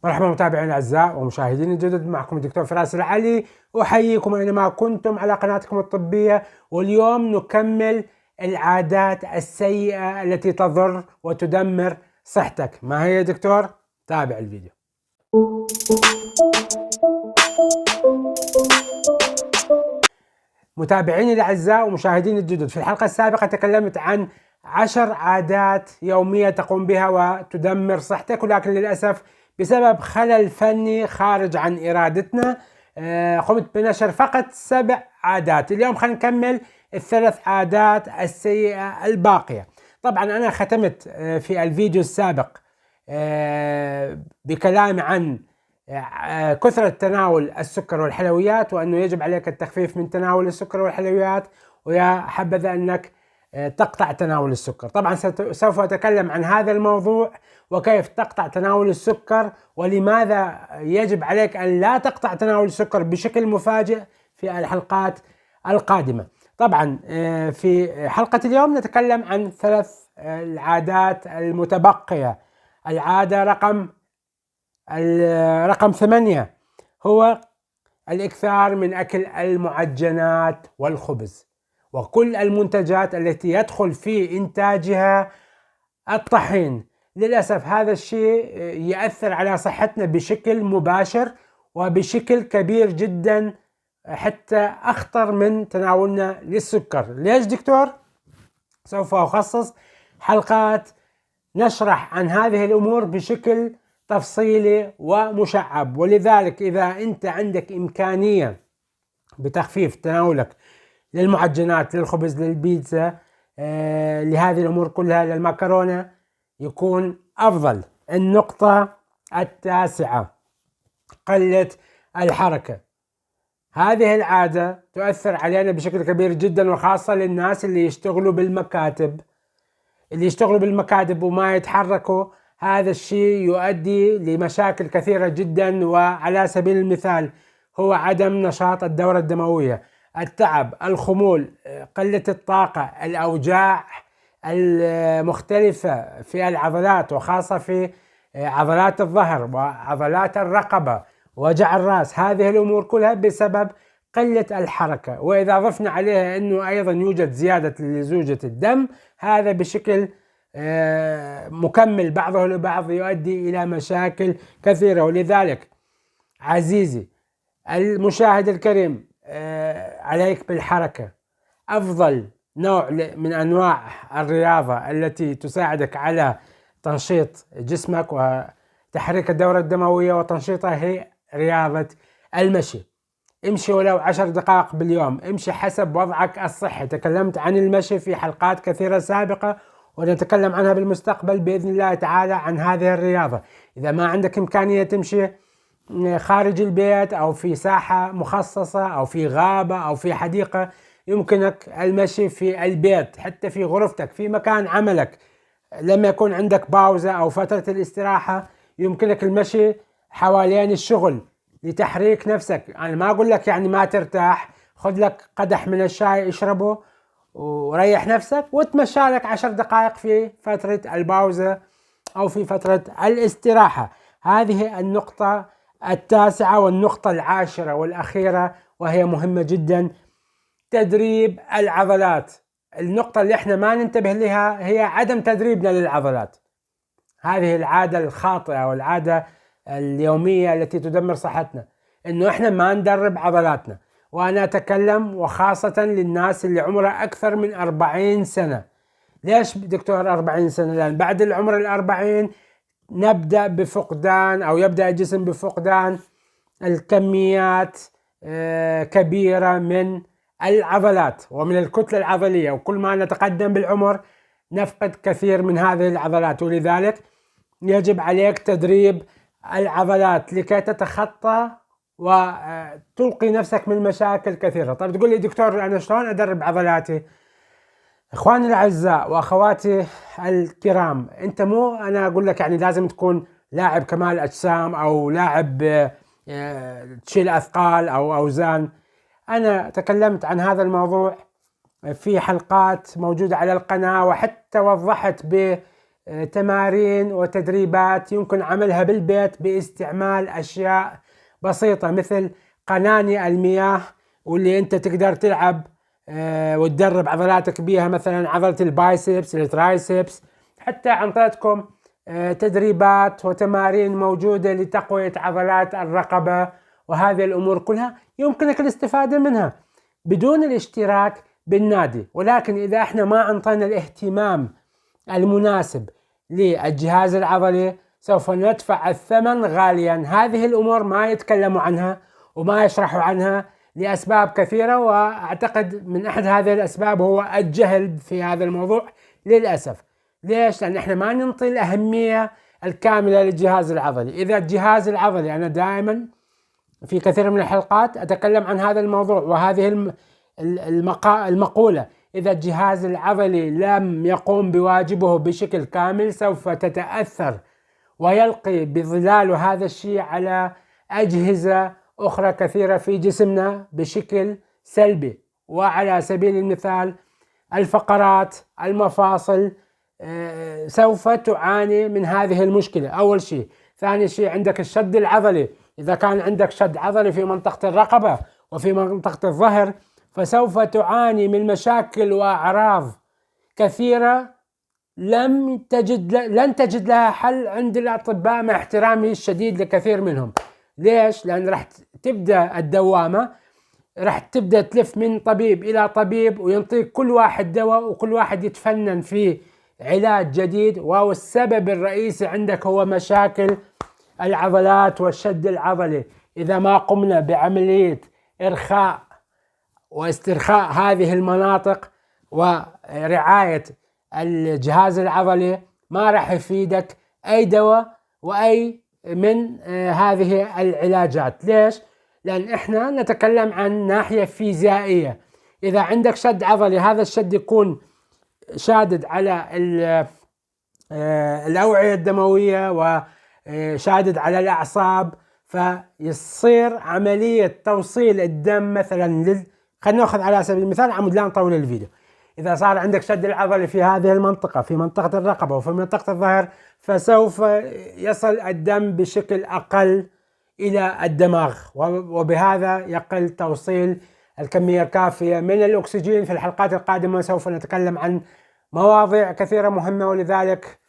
مرحبا متابعينا الاعزاء ومشاهدينا الجدد، معكم الدكتور فراس العلي، احييكم اينما كنتم على قناتكم الطبيه. واليوم نكمل العادات السيئه التي تضر وتدمر صحتك. ما هي يا دكتور؟ تابع الفيديو. متابعيني الاعزاء ومشاهديني الجدد، في الحلقه السابقه تكلمت عن 10 عادات يوميه تقوم بها وتدمر صحتك، ولكن للاسف بسبب خلل فني خارج عن ارادتنا قمت بنشر فقط 7 عادات. اليوم خلينا نكمل الثلاث عادات السيئه الباقيه. طبعا انا ختمت في الفيديو السابق بكلام عن كثرة تناول السكر والحلويات، وأنه يجب عليك التخفيف من تناول السكر والحلويات، ويا حبذا أنك تقطع تناول السكر. طبعا سوف أتكلم عن هذا الموضوع وكيف تقطع تناول السكر، ولماذا يجب عليك أن لا تقطع تناول السكر بشكل مفاجئ في الحلقات القادمة. طبعا في حلقة اليوم نتكلم عن 3 العادات المتبقية. العادة رقم 8 هو الإكثار من أكل المعجنات والخبز وكل المنتجات التي يدخل في إنتاجها الطحين. للأسف هذا الشيء يؤثر على صحتنا بشكل مباشر وبشكل كبير جدا، حتى أخطر من تناولنا للسكر. ليش دكتور؟ سوف أخصص حلقات نشرح عن هذه الأمور بشكل تفصيلي ومشعب، ولذلك إذا أنت عندك إمكانية بتخفيف تناولك للمعجنات، للخبز، للبيتزا، لهذه الأمور كلها، للمكرونة، يكون أفضل. النقطة 9 قلة الحركة. هذه العادة تؤثر علينا بشكل كبير جدا، وخاصة للناس اللي يشتغلوا بالمكاتب وما يتحركوا. هذا الشيء يؤدي لمشاكل كثيرة جدا، وعلى سبيل المثال هو عدم نشاط الدورة الدموية، التعب، الخمول، قلة الطاقة، الأوجاع المختلفة في العضلات، وخاصة في عضلات الظهر وعضلات الرقبة، وجع الرأس. هذه الأمور كلها بسبب قلة الحركة. وإذا ضفنا عليها أنه أيضا يوجد زيادة لزوجة الدم، هذا بشكل مكمل بعضه لبعض يؤدي إلى مشاكل كثيرة. ولذلك عزيزي المشاهد الكريم، عليك بالحركة. أفضل نوع من أنواع الرياضة التي تساعدك على تنشيط جسمك وتحريك الدورة الدموية وتنشيطها هي رياضة المشي. امشي ولو 10 دقائق باليوم، امشي حسب وضعك الصحي. تكلمت عن المشي في حلقات كثيرة سابقة، ونتكلم عنها بالمستقبل بإذن الله تعالى عن هذه الرياضة. إذا ما عندك إمكانية تمشي خارج البيت أو في ساحة مخصصة أو في غابة أو في حديقة، يمكنك المشي في البيت، حتى في غرفتك، في مكان عملك. لما يكون عندك باوزة أو فترة الاستراحة يمكنك المشي حوالين الشغل لتحريك نفسك. أنا ما أقول لك يعني ما ترتاح، خذ لك قدح من الشاي اشربه وريح نفسك وتمشى لك 10 دقائق في فترة الباوزة أو في فترة الاستراحة. هذه النقطة 9. والنقطة 10 والأخيرة وهي مهمة جدا، تدريب العضلات. النقطة اللي احنا ما ننتبه لها هي عدم تدريبنا للعضلات. هذه العادة الخاطئة والعادة اليومية التي تدمر صحتنا، انه احنا ما ندرب عضلاتنا. وانا اتكلم وخاصة للناس اللي عمرها اكثر من 40 سنة. ليش دكتور 40 سنة؟ لان بعد العمر 40 نبدأ بفقدان، او يبدأ الجسم بفقدان الكميات كبيرة من العضلات ومن الكتلة العضلية، وكل ما نتقدم بالعمر نفقد كثير من هذه العضلات. ولذلك يجب عليك تدريب العضلات لكي تتخطى وتلقي نفسك من مشاكل كثيرة. طيب تقول لي دكتور أنا شلون أدرب عضلاتي؟ إخواني الأعزاء وأخواتي الكرام، أنت مو أنا أقول لك يعني لازم تكون لاعب كمال أجسام أو لاعب تشيل أثقال أو أوزان. أنا تكلمت عن هذا الموضوع في حلقات موجودة على القناة، وحتى وضحت تمارين وتدريبات يمكن عملها بالبيت باستعمال أشياء بسيطة مثل قناني المياه، واللي أنت تقدر تلعب وتدرب عضلاتك بيها، مثلا عضلة البايسبس، الترايسبس. حتى أعطيتكم تدريبات وتمارين موجودة لتقوية عضلات الرقبة، وهذه الأمور كلها يمكنك الاستفادة منها بدون الاشتراك بالنادي. ولكن إذا احنا ما أعطينا الاهتمام المناسب للجهاز العضلي سوف ندفع الثمن غاليا. هذه الأمور ما يتكلموا عنها وما يشرحوا عنها لأسباب كثيرة، وأعتقد من أحد هذه الأسباب هو الجهل في هذا الموضوع للأسف. ليش؟ لأن احنا ما نعطي الأهمية الكاملة للجهاز العضلي. إذا الجهاز العضلي، أنا دائما في كثير من الحلقات أتكلم عن هذا الموضوع وهذه المقولة: إذا الجهاز العضلي لم يقوم بواجبه بشكل كامل سوف تتأثر ويلقي بظلال هذا الشيء على أجهزة أخرى كثيرة في جسمنا بشكل سلبي. وعلى سبيل المثال الفقرات، المفاصل سوف تعاني من هذه المشكلة أول شيء. ثاني شيء عندك الشد العضلي، إذا كان عندك شد عضلي في منطقة الرقبة وفي منطقة الظهر فسوف تعاني من مشاكل وأعراض كثيرة لن تجد لها حل عند الأطباء، مع احترامي الشديد لكثير منهم. ليش؟ لأن راح تبدأ الدوامة، راح تبدأ تلف من طبيب إلى طبيب وينطيك كل واحد دواء وكل واحد يتفنن في علاج جديد، والسبب الرئيسي عندك هو مشاكل العضلات والشد العضلي. إذا ما قمنا بعملية إرخاء واسترخاء هذه المناطق ورعاية الجهاز العضلي ما راح يفيدك أي دواء وأي من هذه العلاجات. ليش؟ لأن إحنا نتكلم عن ناحية فيزيائية. إذا عندك شد عضلي، هذا الشد يكون شادد على الأوعية الدموية وشادد على الأعصاب، فيصير عملية توصيل الدم مثلا خلينا نأخذ على سبيل المثال عمود، لا نطول الفيديو. إذا صار عندك شد العضلي في هذه المنطقة، في منطقة الرقبة وفي منطقة الظهر، فسوف يصل الدم بشكل أقل إلى الدماغ، وبهذا يقل توصيل الكمية الكافية من الأكسجين. في الحلقات القادمة سوف نتكلم عن مواضيع كثيرة مهمة، ولذلك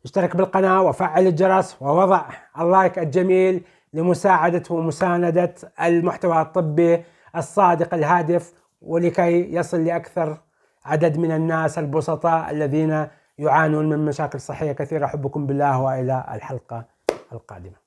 اشترك بالقناة وفعل الجرس ووضع اللايك الجميل لمساعدة ومساندة المحتوى الطبي الصادق الهادف، ولكي يصل لأكثر عدد من الناس البسطاء الذين يعانون من مشاكل صحية كثيرة. أحبكم بالله وإلى الحلقة القادمة.